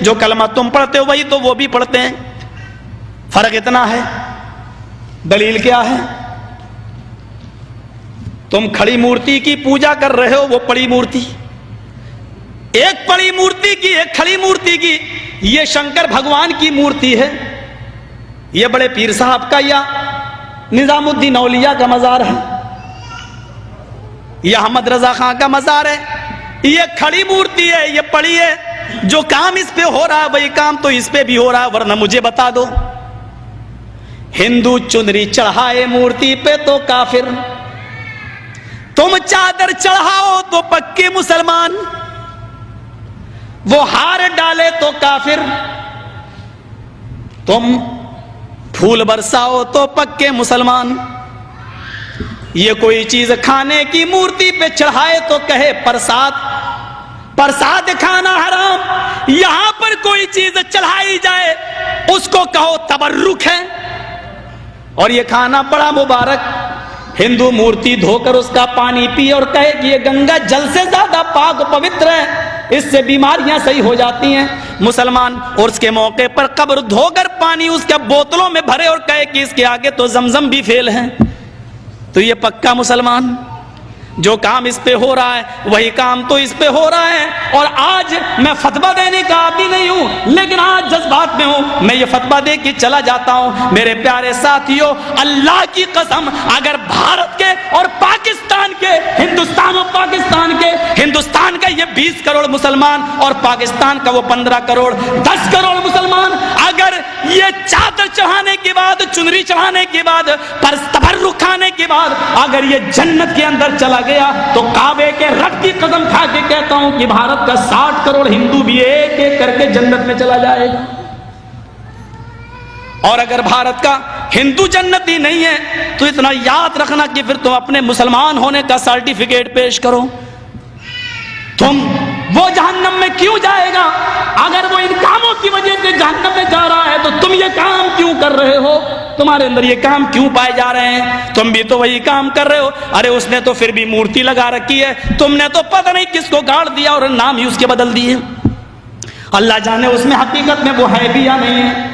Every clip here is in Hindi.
जो कलमा तुम पढ़ते हो वही तो वो भी पढ़ते हैं, फर्क इतना है। दलील क्या है? तुम खड़ी मूर्ति की पूजा कर रहे हो, वो पड़ी मूर्ति, एक पड़ी मूर्ति की एक खड़ी मूर्ति की। ये शंकर भगवान की मूर्ति है, ये बड़े पीर साहब का या निजामुद्दीन औलिया का मजार है, यह अहमद रजा खां का मजार है। ये खड़ी मूर्ति है, ये पड़ी है। जो काम इस पे हो रहा है वही काम तो इस पे भी हो रहा है, वरना मुझे बता दो। हिंदू चुनरी चढ़ाए मूर्ति पे तो काफिर, तुम चादर चढ़ाओ तो पक्के मुसलमान, वो हार डाले तो काफिर, तुम फूल बरसाओ तो पक्के मुसलमान। ये कोई चीज खाने की मूर्ति पे चढ़ाए तो कहे प्रसाद, प्रसाद खाना हराम। यहां पर कोई चीज चढ़ाई जाए उसको कहो तबर्रुक है, और ये खाना बड़ा मुबारक। हिंदू मूर्ति धोकर उसका पानी पिए और कहे कि ये गंगा जल से ज्यादा पाक पवित्र है, इससे बीमारियां सही हो जाती हैं। मुसलमान और उसके मौके पर कब्र धोकर पानी उसके बोतलों में भरे और कहे कि इसके आगे तो जमजम भी फेल है, तो ये पक्का मुसलमान। जो काम इस पे हो रहा है वही काम तो इस पे हो रहा है। और आज मैं फतवा देने का आदी नहीं हूं, लेकिन आज जज्बात में हूं, मैं ये फतवा दे के चला जाता हूं। मेरे प्यारे साथियों, अल्लाह की कसम, अगर भारत के और पाकिस्तान के, हिंदुस्तान और पाकिस्तान के, हिंदुस्तान का ये 20 करोड़ मुसलमान और पाकिस्तान का वो 15 करोड़ 10 करोड़ मुसलमान, अगर ये चादर चढ़ाने के बाद, चुनरी चढ़ाने के बाद, तबर्रुक खाने के बाद अगर ये जन्नत के अंदर चला गया, तो काबे के रब की कसम खा के कहता हूं कि भारत का 60 करोड़ हिंदू भी एक एक करके जन्नत में चला जाएगा। और अगर भारत का हिंदू जन्नती नहीं है तो इतना याद रखना कि फिर तुम अपने मुसलमान होने का सर्टिफिकेट पेश करो। तुम वो जहन्नम में क्यों जाएगा? अगर वो इन कामों की वजह से जहन्नम में जा रहा है तो तुम ये काम क्यों कर रहे हो? तुम्हारे अंदर ये काम क्यों पाए जा रहे हैं? तुम भी तो वही काम कर रहे हो। अरे उसने तो फिर भी मूर्ति लगा रखी है, तुमने तो पता नहीं किसको गाड़ दिया और नाम ही उसके बदल दिए। अल्लाह जाने उसमें हकीकत में वो है भी या नहीं है।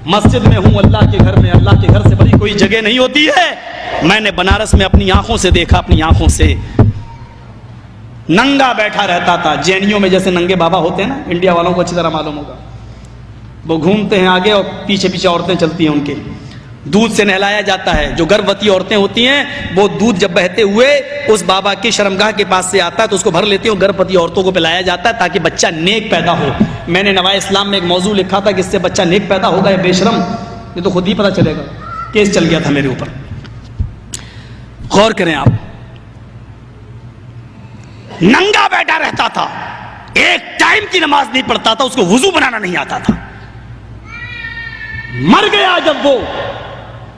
मस्जिद में हूं, अल्लाह के घर में, अल्लाह के घर से बड़ी कोई जगह नहीं होती है। मैंने बनारस में अपनी आंखों से देखा, अपनी आंखों से। नंगा बैठा रहता था, जैनियों में जैसे नंगे बाबा होते हैं ना, इंडिया वालों को अच्छी तरह मालूम होगा। वो घूमते हैं आगे और पीछे पीछे औरतें चलती हैं, उनके दूध से नहलाया जाता है। जो गर्भवती औरतें होती हैं वो दूध जब बहते हुए उस बाबा की शर्मगाह के पास से आता है तो उसको भर लेती हैं और गर्भवती औरतों को पिलाया जाता है ताकि बच्चा नेक पैदा हो। मैंने नवाए इस्लाम में एक मौजू लिखा था कि इससे बच्चा नेक पैदा होगा, ये बेशरम, ये तो खुद ही पता चलेगा। केस चल गया था मेरे ऊपर। गौर करें आप, नंगा बैठा रहता था, एक टाइम की नमाज नहीं पढ़ता था, उसको वुजू बनाना नहीं आता था। मर गया जब वो,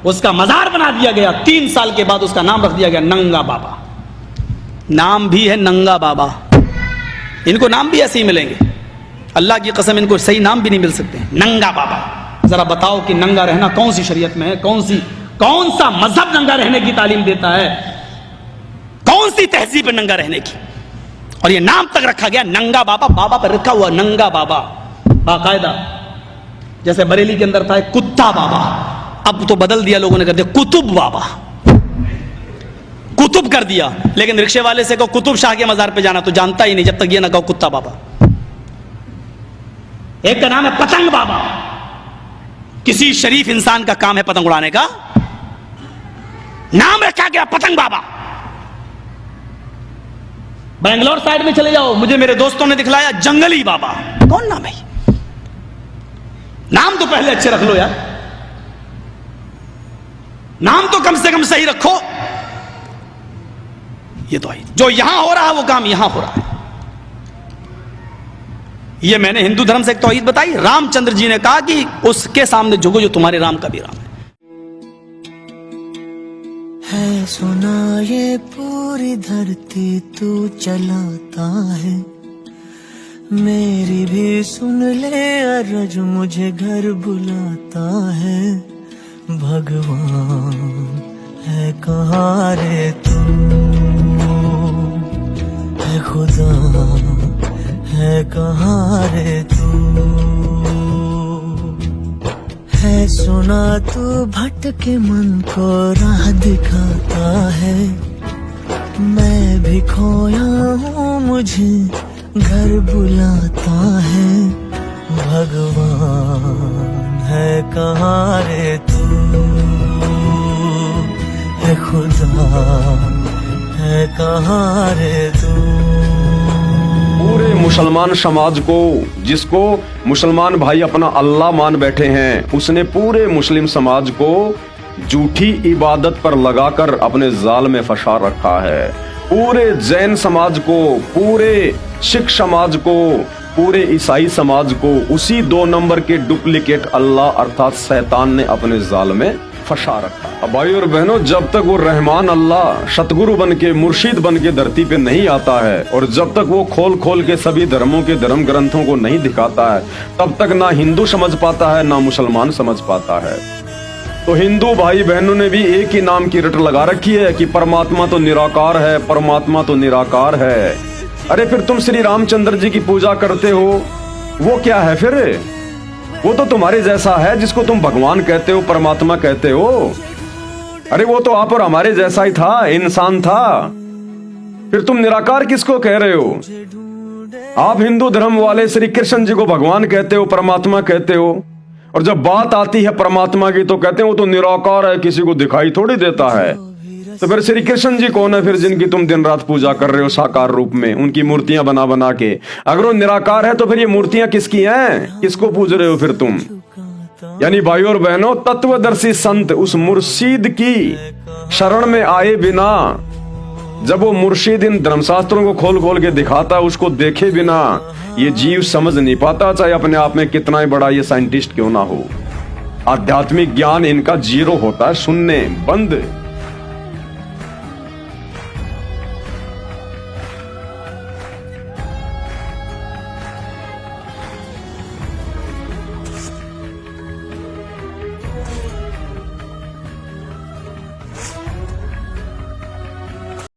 उसका मजार बना दिया गया। 3 साल के बाद उसका नाम रख दिया गया नंगा बाबा। नाम भी है नंगा बाबा। इनको नाम भी ऐसे ही मिलेंगे, अल्लाह की कसम इनको सही नाम भी नहीं मिल सकते। नंगा बाबा, जरा बताओ कि नंगा रहना कौन सी शरीयत में है? कौन सा मजहब नंगा रहने की तालीम देता है? कौन सी तहजीब है नंगा रहने की? और ये नाम तक रखा गया नंगा बाबा। बाबा पर रखा हुआ नंगा बाबा बाकायदा। जैसे बरेली के अंदर था एक कुत्ता बाबा, अब तो बदल दिया लोगों ने, कर दिया कुतुब बाबा, कुतुब कर दिया। लेकिन रिक्शे वाले से कहो कुतुब शाह के मजार पे जाना तो जानता ही नहीं जब तक ये ना कहो कुत्ता बाबा। एक का नाम है पतंग बाबा। किसी शरीफ इंसान का काम है पतंग उड़ाने का, नाम रखा गया पतंग बाबा। बैंगलोर साइड में चले जाओ, मुझे मेरे दोस्तों ने दिखलाया जंगली बाबा। कौन नाम है? नाम तो पहले अच्छे रख लो यार, नाम तो कम से कम सही रखो। ये तो जो यहां हो रहा है वो काम यहां हो रहा है। ये मैंने हिंदू धर्म से एक तौहीद बताई। रामचंद्र जी ने कहा कि उसके सामने झुको जो तुम्हारे राम का भी राम है। सुना ये पूरी धरती तू चलाता है, मेरी भी सुन ले अरज मुझे घर बुलाता है। भगवान है कहाँ रे तू, है खुदा है कहाँ रे तू। ना तू भटके मन को राह दिखाता है, मैं भी खोया हूँ मुझे घर बुलाता है। भगवान है कहाँ रे तू, है खुदा है कहाँ रे तू। पूरे मुसलमान समाज को, जिसको मुसलमान भाई अपना अल्लाह मान बैठे हैं, उसने पूरे मुस्लिम समाज को झूठी इबादत पर लगाकर अपने जाल में फंसा रखा है। पूरे जैन समाज को, पूरे सिख समाज को, पूरे ईसाई समाज को उसी 2 नंबर के डुप्लीकेट अल्लाह अर्थात शैतान ने अपने जाल में फंसा रखा। अब भाई और बहनों, जब तक वो रहमान अल्लाह सतगुरु बन के, मुर्शिद बन के धरती पे नहीं आता है, और जब तक वो खोल खोल के सभी धर्मों के धर्म ग्रंथों को नहीं दिखाता है, तब तक ना हिंदू समझ पाता है ना मुसलमान समझ पाता है। तो हिंदू भाई बहनों ने भी एक ही नाम की रट लगा रखी है कि परमात्मा तो निराकार है, परमात्मा तो निराकार है। अरे फिर तुम श्री रामचंद्र जी की पूजा करते हो, वो क्या है फिर? वो तो तुम्हारे जैसा है जिसको तुम भगवान कहते हो, परमात्मा कहते हो। अरे वो तो आप और हमारे जैसा ही था, इंसान था। फिर तुम निराकार किसको कह रहे हो? आप हिंदू धर्म वाले श्री कृष्ण जी को भगवान कहते हो, परमात्मा कहते हो, और जब बात आती है परमात्मा की तो कहते हैं वो तो निराकार है, किसी को दिखाई थोड़ी देता है। तो फिर श्री कृष्ण जी कौन है फिर, जिनकी तुम दिन रात पूजा कर रहे हो साकार रूप में, उनकी मूर्तियां बना बना के? अगर वो निराकार है तो फिर ये मूर्तियां किसकी हैं? किसको पूज रहे हो फिर तुम? यानी भाइयों और बहनों, तत्वदर्शी संत उस मुर्शिद की शरण में आए बिना, जब वो मुर्शिद इन धर्मशास्त्रों को खोल खोल के दिखाता है, उसको देखे बिना ये जीव समझ नहीं पाता, चाहे अपने आप में कितना ही बड़ा ये साइंटिस्ट क्यों ना हो। आध्यात्मिक ज्ञान इनका जीरो होता है, शून्य, बंद।